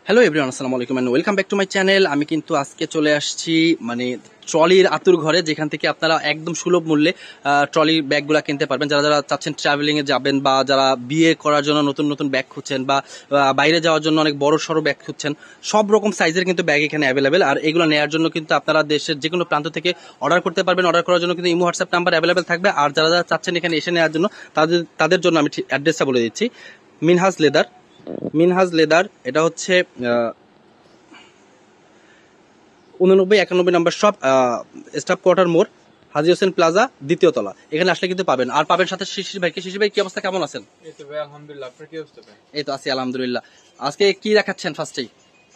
Hello everyone, আসসালামু আলাইকুম and welcome back to my channel. আমি কিন্তু আজকে চলে আসছি ট্রলির আতুর ঘরে, যেখান থেকে আপনারা একদম সুলভ মূল্যে ট্রলির ব্যাগগুলো কিনতে পারবেন। যারা যারা চাচ্ছেন ট্রাভেলিংয়ে যাবেন বা যারা বিয়ে করার জন্য নতুন নতুন ব্যাগ খুঁজছেন বা বাইরে যাওয়ার জন্য অনেক বড় সড়ো ব্যাগ খুঁজছেন, সব রকম সাইজের কিন্তু ব্যাগ এখানে অ্যাভেলেবেল। আর এগুলো নেওয়ার জন্য কিন্তু আপনারা দেশের যে কোনো প্রান্ত থেকে অর্ডার করতে পারবেন। অর্ডার করার জন্য কিন্তু ইমো হোয়াটসঅ্যাপ নাম্বার অ্যাভেলেবেল থাকবে। আর যারা যারা চাচ্ছেন এখানে এসে নেওয়ার জন্য তাদের জন্য আমি অ্যাড্রেসটা বলে দিচ্ছি। মিনহাজ লেদার, এটা হচ্ছে 89-91 নম্বর শপ, স্টাফ কোয়ার্টার মোড়, হাজী হোসেন প্লাজা, দ্বিতীয় তলা। এখানে আসলে কিন্তু পাবেন। আর পাবেন সাথে শিশির ভাই। শিশির ভাই, কি অবস্থা, কেমন আছেন? এই তো ভাই আলহামদুলিল্লাহ, আপনার কি অবস্থা ভাই? এই তো আছি আলহামদুলিল্লাহ। আজকে কি দেখাচ্ছেন ফার্স্টেই?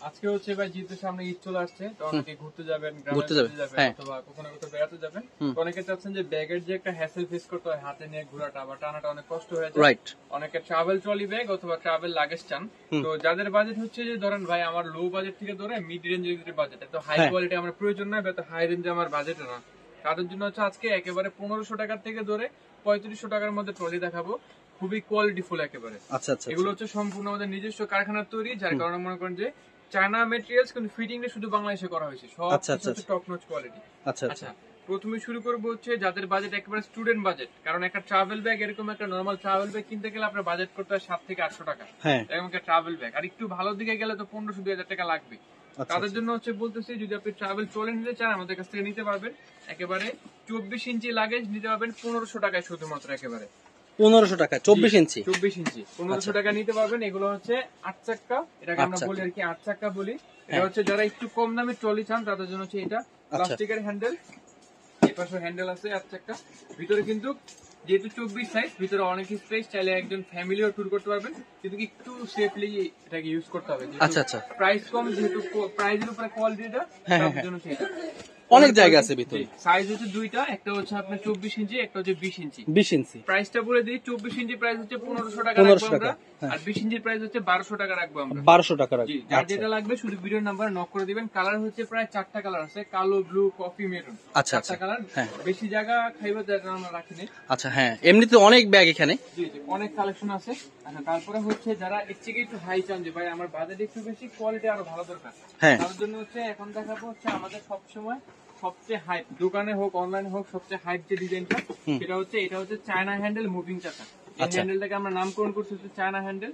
আজকে হচ্ছে ভাই জিতের সামনে ঈদ চলে আসছে, তো অনেকে ঘুরতে যাবেন, ঘুরতে যাবেন, হ্যাঁ, অথবা কোথাও কোথাও বেড়াতে যাবেন। তো অনেকে চাচ্ছেন যে ব্যাগের যে একটা হ্যাসেল ফেস করতে হয়, হাতে নিয়ে ঘোরাটা বা টানাটা অনেক কষ্ট হয়ে যায়। রাইট। অনেকে ট্রাভেল ট্রলি ব্যাগ অথবা ট্রাভেল লাগেজ চান। তো যাদের বাজেট হচ্ছে যে ধরেন ভাই আমার লো বাজেট থেকে ধরে মিড রেঞ্জের বাজেট, তো হাই কোয়ালিটি আমার প্রয়োজন নয় বা হাই রেঞ্জে আমার বাজেট না, তাদের জন্য হচ্ছে আজকে একেবারে 1500 টাকার থেকে ধরে 3500 টাকার মধ্যে ট্রলি দেখাবো, খুবই কোয়ালিটিফুল একেবারে। আচ্ছা আচ্ছা। এগুলো হচ্ছে সম্পূর্ণ আমাদের নিজস্ব কারখানার তৈরি, যার কারণে মনে করেন যে চায়না মেটেরিয়ালস কিন্তু ফিটিংটা শুধু বাংলাদেশে করা হয়েছে, সব কিছু টপ নচ কোয়ালিটি। আচ্ছা আচ্ছা, প্রথমে শুরু করবো হচ্ছে যাদের বাজেট একেবারে স্টুডেন্ট বাজেট, কারণ একটা ট্রাভেল ব্যাগ, এরকম একটা নরমাল ট্রাভেল ব্যাগ কিনতে গেলে আপনার বাজেট করতে হয় 7 থেকে 800 টাকা, এরকম একটা ট্রাভেল ব্যাগ। আর একটু ভালো দিকে গেলে তো 1500-2000 টাকা লাগবে। তাদের জন্য হচ্ছে বলতেছি, যদি আপনি ট্রাভেল ট্রলি নিতে চান আমাদের কাছ থেকে নিতে পারবেন। একেবারে 24 ইঞ্চি লাগেজ নিতে পারবেন 1500 টাকায় শুধুমাত্র, একেবারে 1500 টাকা 24 ইঞ্চি। 24 ইঞ্চি 1500 টাকা নিতে পারবেন। এগুলো হচ্ছে 8 চাক্কা, এটাকে আমরা বলি আর কি 8 চাক্কা বলি। এটা হচ্ছে যারা একটু কম দামে ট্রলি চান তাদের জন্য হচ্ছে এটা প্লাস্টিকের হ্যান্ডেল, এই পাশে হ্যান্ডেল আছে 8 চাক্কা। ভিতরে কিন্তু যেহেতু 24 সাইজ, ভিতরে অনেক স্পেস, চাইলে একজন ফ্যামিলিও ট্যুর করতে পারবেন, কিন্তু একটু সেফলি এটাকে ইউজ করতে হবে। আচ্ছা আচ্ছা। প্রাইস কম, যেহেতু প্রাইসের উপরে কোয়ালিটিটা, তার জন্য সেটা অনেক জায়গা আছে ভিতরে। সাইজ হচ্ছে দুইটা, একটা হচ্ছে আপনার 24 ইঞ্চি, একটা হচ্ছে 20 ইঞ্চি। 20 ইঞ্চি প্রাইসটা বলে দিই, 24 ইঞ্চি প্রাইস হচ্ছে 1500 টাকা রাখবো আমরা, আর 20 ইঞ্চির প্রাইস হচ্ছে 1200 টাকা রাখবো আমরা। 1200 টাকা রাখবো। যার যেটা লাগবে শুধু ভিডিও নাম্বার নক করে দিবেন। কালার হচ্ছে প্রায় 4টা কালার আছে, কালো, ব্লু, কফি, মেরুন। আচ্ছা আচ্ছা কালার, বেশি জায়গা খাইবে যার আমরা রাখিনি। আচ্ছা, হ্যাঁ, এমনিতে অনেক ব্যাগ এখানে, জি জি, অনেক কালেকশন আছে। আচ্ছা, তারপরে হচ্ছে যারা এর থেকে একটু হাই চান যে ভাই আমার বাজেট একটু বেশি, কোয়ালিটি আরো ভালো দরকার, তাদের জন্য হচ্ছে এখন দেখাবো হচ্ছে আমাদের সবসময় সবচেয়ে হাইপ, দোকানে হোক অনলাইনে হোক সবচেয়ে হাইপ যে ডিজাইনটা, সেটা হচ্ছে এটা হচ্ছে চায়না হ্যান্ডেল মুভিং চাকা। এই হ্যান্ডেলটাকে আমরা নামকরণ করছি হচ্ছে চায়না হ্যান্ডেল।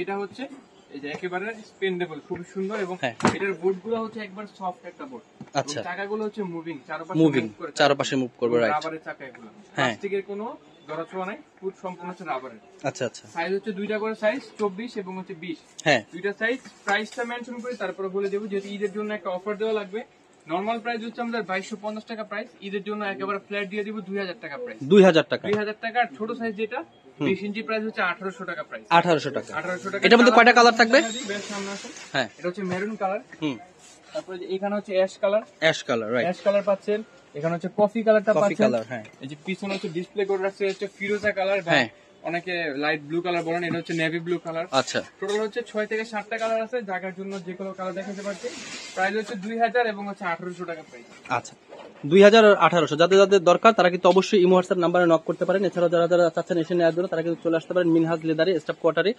এটা হচ্ছে এই যে একেবারে স্পেন্ডেবল, খুব সুন্দর, এবং এটার বোর্ড গুলো হচ্ছে একবার সফট একটা বোর্ড। আচ্ছা, চাকাগুলো হচ্ছে মুভিং, চারপাশে মুভ করবে, রাইট। রাবারের চাকা এগুলো, প্লাস্টিকের কোনো জড়াছোঁয়া নাই, ফুট সম্পূর্ণ হচ্ছে রাবারের। আচ্ছা আচ্ছা। সাইজ হচ্ছে দুইটা করে সাইজ, 24 এবং হচ্ছে 20, দুইটা সাইজ। প্রাইসটা মেনশন করে তারপরে বলে দেবো, যেহেতু ঈদের জন্য একটা অফার দেওয়া লাগবে। নরমাল প্রাইস হচ্ছে আমাদের 2250 টাকা প্রাইস, ঈদের জন্য একেবারে ফ্ল্যাট দিয়ে দিব 2000 টাকা প্রাইস। 2000 টাকা। আর ছোট সাইজ যেটা 20 ইঞ্চি প্রাইস হচ্ছে 1800 টাকা প্রাইস। 1800 টাকা। এটার মধ্যে কয়টা কালার থাকবে? এটা হচ্ছে মেরুন কালার, তারপরে এখানে হচ্ছে ash colour, right, ash colour পাচ্ছেন। এখানে হচ্ছে কফি কালারটা পাচ্ছেন। এই যে পিছনে হচ্ছে ডিসপ্লে করে রাখছে হচ্ছে ফিরোজা কালার, অনেকে লাইট ব্লু কালার বলেন, এটা হচ্ছে নেভি ব্লু কালার। আচ্ছা, টোটাল হচ্ছে 6 থেকে 7টা কালার আছে, জায়গার জন্য যে কোনো কালার দেখাতে পারছি। প্রাইস হচ্ছে 2000 এবং হচ্ছে 1800 টাকা প্রাইস। আচ্ছা, 2000 আর 1800। যাদের যাদের দরকার তারা কিন্তু অবশ্যই ইমো হোয়াটসঅ্যাপ নাম্বারে নক করতে পারেন। এছাড়াও যারা যারা চাচ্ছেন এসে নেওয়ার জন্য তারা কিন্তু চলে আসতে পারেন মিনহাজ লেদারে, স্টাফ কোয়ার্টারে,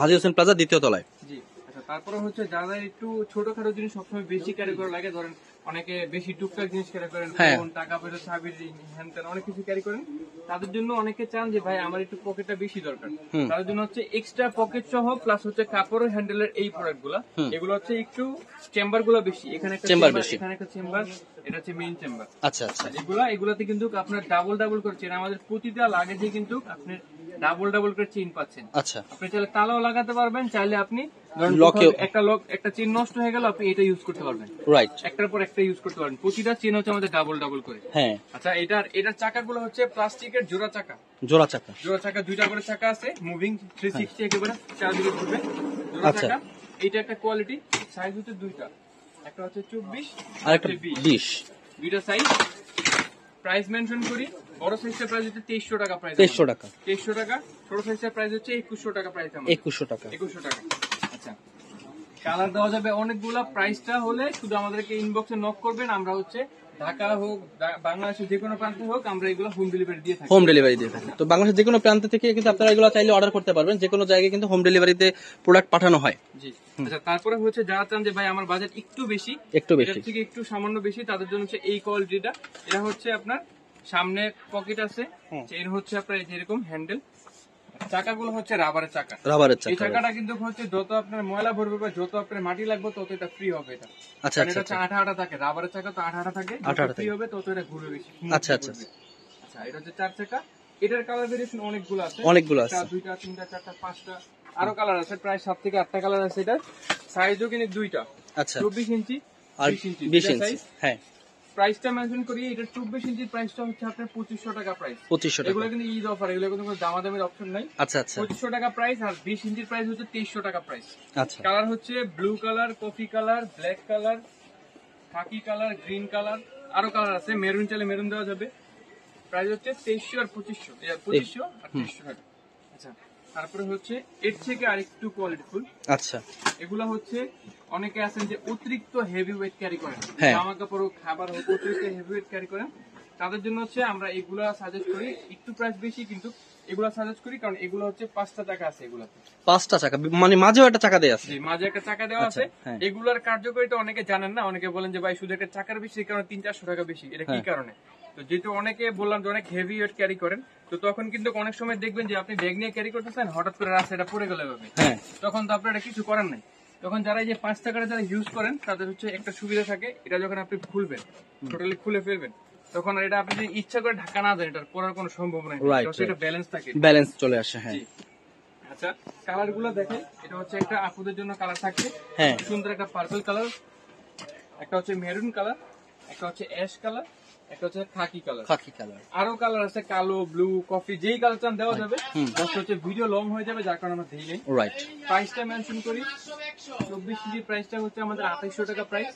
হাজী হোসেন প্লাজা, দ্বিতীয় তলায়। জি। আচ্ছা, তারপরে হচ্ছে যারা একটু ছোটখাটো জিনিস সবসময় বেশি ক্যারি করা লাগে, ধরেন অনেকে বেশি টুকটাক জিনিস ক্যারি করেন, ফোন, টাকা পয়সা, চাবি, হ্যান ত্যান অনেক কিছু ক্যারি করেন, তাদের জন্য অনেকে চান যে ভাই আমার একটু পকেটটা বেশি দরকার, তাদের জন্য হচ্ছে এক্সট্রা পকেট সহ প্লাস হচ্ছে কাপড়ের হ্যান্ডেলের এই প্রোডাক্ট গুলা। এগুলো হচ্ছে একটু চেম্বার গুলো বেশি, এখানে একটা চেম্বার, এখানে একটা চেম্বার, এটা হচ্ছে মেইন চেম্বার। আচ্ছা আচ্ছা। এগুলাতে কিন্তু আপনার ডাবল করে চেন, আমাদের প্রতিটা লাগেজে কিন্তু আপনি ডাবল করে চেইন পাচ্ছেন। আচ্ছা, আপনি চাইলে তালাও লাগাতে পারবেন, চাইলে আপনি একটা চেন নষ্ট হয়ে গেল আপনি এটা ইউজ করতে পারবেন, রাইট, একটার পর একটা ইউজ করতে পারবেন। প্রতিটা চেন হচ্ছে আমাদের ডাবল করে। আচ্ছা, এটার চাকাগুলো হচ্ছে প্লাস্টিকের জোড়া চাকা, দুইটা করে চাকা আছে, মুভিং 360 একেবারে চারদিকে ঘুরবে, জোড়া চাকা। এটা একটা কোয়ালিটি। সাইজ হচ্ছে দুইটা, একটা হচ্ছে 24 আর একটা 20, দুইটা সাইজ। প্রাইস মেনশন করি, বড় সাইজের প্রাইস হচ্ছে 2300 টাকা প্রাইস, 2300 টাকা। ছোট সাইজের প্রাইস হচ্ছে 2100 টাকা প্রাইস, 2100 টাকা। আচ্ছা, কালার দেওয়া যাবে অনেকগুলা। প্রাইসটা হলে শুধু আমাদেরকে ইনবক্সে নক করবেন, আমরা হচ্ছে ঢাকা হোক বাংলাদেশের যে কোনো প্রান্তে হোক আমরা এগুলো হোম ডেলিভারি দিয়ে থাকি। হোম ডেলিভারি দিয়ে থাকি। তো বাংলাদেশের যে কোনো প্রান্ত থেকে কিন্তু আপনারা এগুলো চাইলে অর্ডার করতে পারবেন, যে কোনো জায়গায় কিন্তু হোম ডেলিভারিতে প্রোডাক্ট পাঠানো হয়। জি। আচ্ছা, তারপরে হচ্ছে যারা চান যে ভাই আমার বাজেট একটু বেশি থেকে একটু সামান্য বেশি, তাদের জন্য হচ্ছে এই কোয়ালিটিটা। এটা হচ্ছে আপনার সামনে পকেট আছে, এর হচ্ছে আপনার এরকম হ্যান্ডেল, চাকাগুলো হচ্ছে রাবারের চাকা। এই চাকাটা কিন্তু হচ্ছে যত আপনার ময়লা ভরবে বা যত আপনার মাটি লাগবে তত এটা ফ্রি হবে। এটা আচ্ছা এটা হচ্ছে আঠা থাকে, রাবারের চাকা তো আঠা থাকে, ফ্রি হবে তত এটা ঘুরবে বেশি। আচ্ছা আচ্ছা আচ্ছা, এটা হচ্ছে 4 চাকা। এটার কালার ভেরিয়েশন অনেকগুলো আছে, দুইটা, তিনটা, চারটা, পাঁচটা, আরো কালার আছে, প্রায় 7 থেকে 8টা কালার আছে। এটা সাইজও কিন্তু দুইটা। আচ্ছা, 24 ইঞ্চি আর 20 ইঞ্চি। হ্যাঁ, প্রাইসটা মেনশন করি, এটা 24 ইঞ্চির প্রাইসটা হচ্ছে আপনার 2500 টাকা প্রাইস। 2500 টাকা। এগুলো কিন্তু ঈদ অফার, এগুলো কিন্তু কোনো দামাদামির অপশন নাই। আচ্ছা আচ্ছা, 2500 টাকা প্রাইস। আর 20 ইঞ্চির প্রাইস হচ্ছে 2300 টাকা প্রাইস। আচ্ছা, কালার হচ্ছে blue colour, coffee colour, black colour, খাকি কালার, গ্রিন কালার, আরো কালার আছে। মেরুন চাইলে মেরুন দেওয়া যাবে। প্রাইস হচ্ছে 2300 আর 2500, 2500 আর 2300 টাকা। আচ্ছা, তারপরে হচ্ছে এর থেকে আরেকটু কোয়ালিটিফুল। আচ্ছা, এগুলা হচ্ছে অনেকে আছেন যে অতিরিক্ত হেভি ওয়েট ক্যারি করেন, হ্যাঁ, জামা কাপড় হোক, খাবার হোক, অতিরিক্ত হেভি ওয়েট ক্যারি করেন, তাদের জন্য হচ্ছে আমরা এগুলা সাজেস্ট করি। একটু প্রাইস বেশি কিন্তু এগুলা সাজেস্ট করি, কারণ এগুলো হচ্ছে 5টা চাকা আছে। এগুলাতে 5টা চাকা, মানে মাঝেও একটা চাকা দেওয়া আছে। জি, মাঝে একটা চাকা দেওয়া আছে। এগুলার কার্যকারিতা অনেকে জানেন না, অনেকে বলেন যে ভাই শুধু একটা চাকার বেশি, কারণ 300-400 টাকা বেশি। এটা কি কারণে? তো যেহেতু অনেকে বললাম যে অনেক হেভি ওয়েট ক্যারি করেন, তো তখন কিন্তু অনেক সময় দেখবেন যে আপনি ব্যাগ নিয়ে ক্যারি করতেছেন, হঠাৎ করে রাস্তাটা পড়ে গেলে হবে, তখন তো আপনার কিছু করার নাই। তখন যারা এই যে 5 টাকাটা যারা ইউজ করেন তাদের হচ্ছে একটা সুবিধা থাকে, এটা যখন আপনি খুলবেন, টোটালি খুলে ফেলবেন, তখন এটা আপনি যদি ইচ্ছা করে ঢাকা না দেন, এটার পড়ার কোনো সম্ভাবনা নেই। এটা ব্যালেন্স থাকে, ব্যালেন্স চলে আসে। হ্যাঁ। আচ্ছা, কালার গুলো দেখেন। এটা হচ্ছে একটা আপুদের জন্য কালার থাকছে, সুন্দর একটা পার্পল কালার, একটা হচ্ছে মেরুন কালার, একটা হচ্ছে অ্যাশ কালার, একটা হচ্ছে খাকি কালার। আরো কালার আছে, কালো, ব্লু, কফি, যেই কালার চান দেওয়া যাবে। জাস্ট হচ্ছে ভিডিও লং হয়ে যাবে, যার কারণে আমরা দিই নাই। প্রাইসটা মেনশন করি, 24 ইঞ্চির প্রাইসটা হচ্ছে আমাদের 2800 টাকা প্রাইস,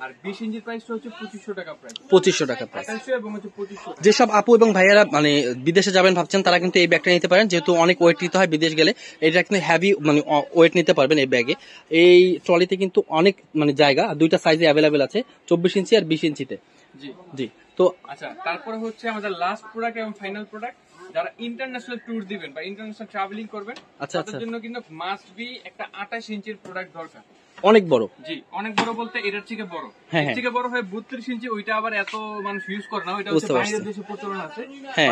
আর 20 ইঞ্চির প্রাইসটা হচ্ছে 2500 টাকা প্রাইস। 2500 টাকা প্রাইস, 2800 এবং হচ্ছে 2500। যেসব আপু এবং ভাইয়ারা মানে বিদেশে যাবেন ভাবছেন, তারা কিন্তু এই ব্যাগটা নিতে পারেন, যেহেতু অনেক ওয়েট নিতে হয় বিদেশ গেলে। এটা কিন্তু হেভি মানে ওয়েট নিতে পারবেন এই ব্যাগে। এই ট্রলিতে কিন্তু অনেক মানে জায়গা, দুইটা সাইজে অ্যাভেলেবেল আছে, 24 ইঞ্চি আর 20 ইঞ্চিতে। জি জি। তো আচ্ছা, তারপরে হচ্ছে আমাদের লাস্ট প্রোডাক্ট এবং ফাইনাল প্রোডাক্ট, যারা ইন্টারন্যাশনাল ট্যুর দিবেন বা ইন্টারন্যাশনাল ট্রাভেলিং করবেন, তাদের জন্য কিন্তু মাস্ট বি একটা 28 ইঞ্চির প্রোডাক্ট দরকার। অনেক বড়। জি, অনেক বড় বলতে এটার থেকে বড়, এর থেকে বড় হয় 32 ইঞ্চি। ওইটা আবার এত মানুষ ইউজ করে না, ওইটা হচ্ছে বাইরের দেশে প্রচলন আছে।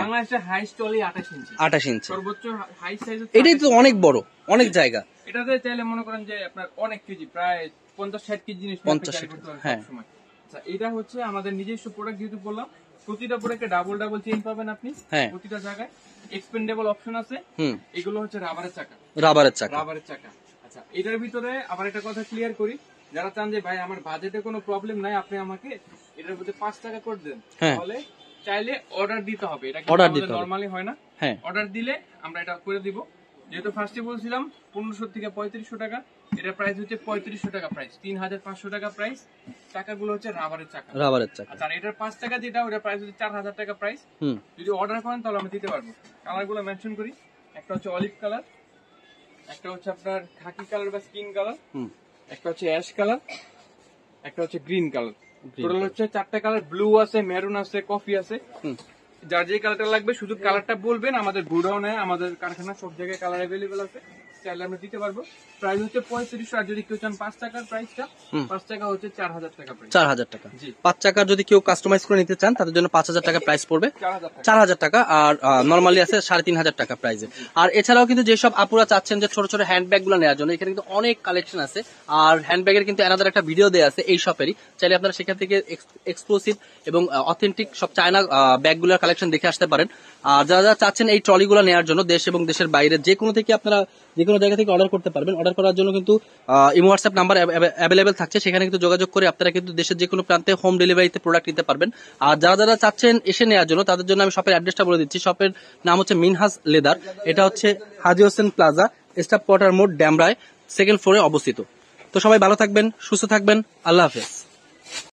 বাংলাদেশে হাইস্ট চলে 28 ইঞ্চি। 28 ইঞ্চি সর্বোচ্চ হাই সাইজ। এটাই তো অনেক বড়, অনেক জায়গা। এটাতে চাইলে মনে করেন যে আপনার অনেক কেজি, প্রায় 50-60 কেজি জিনিস ক্যারি করতে পারবেন সব সময়। আচ্ছা, এটা হচ্ছে আমাদের নিজস্ব প্রোডাক্ট, যেহেতু বললাম প্রতিটা প্রোডাক্টে ডাবল চেইন পাবেন আপনি, প্রতিটা জায়গায় এক্সপেন্ডেবল অপশন আছে। এগুলো হচ্ছে রাবারের চাকা। আচ্ছা, এটার ভিতরে আবার একটা কথা ক্লিয়ার করি, যারা চান যে ভাই আমার বাজেটে কোনো প্রবলেম নাই, আপনি আমাকে এটার মধ্যে 5 টাকা করে দেন, তাহলে চাইলে অর্ডার দিতে হবে। এটা কিন্তু নরমালি হয় না, অর্ডার দিলে আমরা এটা করে দিব। যেহেতু ফার্স্টে বলছিলাম 1500 থেকে 3500 টাকা, এটার প্রাইস হচ্ছে 3500 টাকা প্রাইস, 3500 টাকা প্রাইস। চাকাগুলো হচ্ছে রাবারের চাকা। আর এটার 5 টাকা যেটা, ওটার প্রাইস হচ্ছে 4000 টাকা প্রাইস। যদি অর্ডার করেন তাহলে আমরা দিতে পারবো। কালারগুলো মেনশন করি, একটা হচ্ছে অলিভ কালার, একটা হচ্ছে আপনার খাকি কালার বা স্কিন কালার, একটা হচ্ছে অ্যাশ কালার, একটা হচ্ছে গ্রিন কালার। টোটাল হচ্ছে 4টা কালার। ব্লু আছে, মেরুন আছে, কফি আছে। যার যে কালারটা লাগবে শুধু কালারটা বলবেন, আমাদের গোডাউনে আমাদের কারখানা সব জায়গায় কালার অ্যাভেলেবেল আছে, চাইলে আমরা দিতে পারবো। প্রাইস হচ্ছে 3500। আর যদি কেউ চান 5 টাকার প্রাইসটা, 5 টাকা হচ্ছে 4000 টাকা প্রাইস। 4000 টাকা। জি, 5 টাকার যদি কেউ কাস্টমাইজ করে নিতে চান তাদের জন্য 5000 টাকা প্রাইস পড়বে, 4000 টাকা। আর নরমালি আছে 3500 টাকা প্রাইসে। আর এছাড়াও কিন্তু যেসব আপুরা চাচ্ছেন যে ছোট ছোট হ্যান্ডব্যাগ গুলো নেওয়ার জন্য, এখানে কিন্তু অনেক কালেকশন আছে। আর হ্যান্ডব্যাগের কিন্তু আলাদা একটা ভিডিও দেওয়া আছে এই শপেরই, চাইলে আপনারা সেখান থেকে এক্সক্লুসিভ এবং অথেন্টিক সব চায়না ব্যাগগুলোর কালেকশন দেখে আসতে পারেন। আর যারা চাচ্ছেন এই ট্রলিগুলো নেওয়ার জন্য, দেশ এবং দেশের বাইরে যে কোনো থেকে আপনারা যে কোনো জায়গা থেকে অর্ডার করতে পারবেন। অর্ডার করার জন্য কিন্তু ইমো হোয়াটসঅ্যাপ নাম্বার অ্যাভেলেবেল থাকছে, সেখানে কিন্তু যোগাযোগ করে আপনারা কিন্তু দেশের যে কোনো প্রান্তে হোম ডেলিভারিতে প্রোডাক্ট নিতে পারবেন। আর যারা চাচ্ছেন এসে নেওয়ার জন্য, তাদের জন্য আমি শপের অ্যাড্রেসটা বলে দিচ্ছি। শপের নাম হচ্ছে মিনহাজ লেদার। এটা হচ্ছে হাজী হোসেন প্লাজা, স্টাফ কোয়ার্টার মোড়, ড্যামরায়, 2nd ফ্লোরে অবস্থিত। তো সবাই ভালো থাকবেন, সুস্থ থাকবেন, আল্লাহ হাফেজ।